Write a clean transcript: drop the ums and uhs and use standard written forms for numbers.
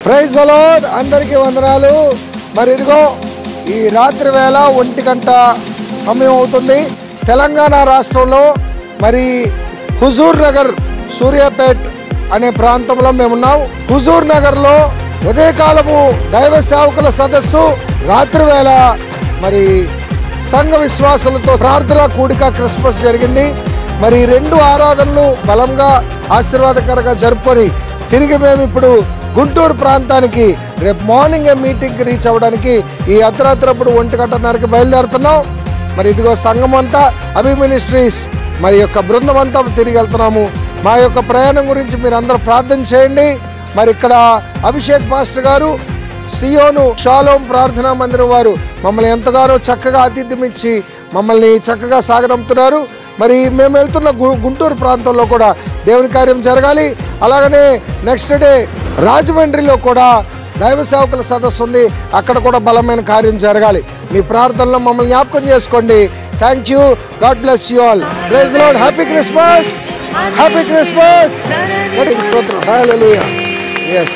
Praise the lord. అందరికీ వందనాలు. మరి ఇదిగో ఈ రాత్రి వేళ 1 గంట సమయం అవుతుంది. తెలంగాణ రాష్ట్రంలో మరి హుజూర్ నగర్ సూర్యాపేట్ అనే ప్రాంతంలో మేమున్నాం. హుజూర్ నగర్లో ఉదయకాలము దైవ సేవకుల సదస్సు, రాత్రి వేళ మరి సంఘ విశ్వాసులతో ప్రార్థన కూడిక క్రిస్మస్ జరిగింది. మరి 2 ఆరాధనలు బలంగా ఆశీర్వాదకరంగా జరుపుకొని తిరిగి మేము ఇప్పుడు గుంటూరు ప్రాంతానికి రేపు మార్నింగ్ మీటింగ్కి రీచ్ అవ్వడానికి ఈ అర్ధరాత్రప్పుడు 1:30కి బయలుదేరుతున్నాం. మరి ఇదిగో సంఘం అంతా, అభి మినిస్ట్రీస్ మరి యొక్క బృందం అంతా తిరిగి వెళ్తున్నాము. మా యొక్క ప్రయాణం గురించి మీరు అందరూ ప్రార్థన చేయండి. మరి ఇక్కడ అభిషేక్ పాస్టర్ గారు, సియోను షాలోం ప్రార్థనా మందిరం వారు మమ్మల్ని ఎంతగానో చక్కగా ఆతిథ్యం ఇచ్చి మమ్మల్ని చక్కగా సాగనంపుతున్నారు. మరి మేము వెళ్తున్న గుంటూరు ప్రాంతంలో కూడా దేవుని కార్యం జరగాలి. అలాగనే నెక్స్ట్ డే రాజమండ్రిలో కూడా దైవ సేవకుల సదస్సు ఉంది. అక్కడ కూడా బలమైన కార్యం జరగాలి. మీ ప్రార్థనలో మమ్మల్ని జ్ఞాపకం చేసుకోండి. Thank you. God bless you all. Praise the Lord. Happy Christmas. Happy Christmas. స్తోత్రం. హల్లెలూయా. yes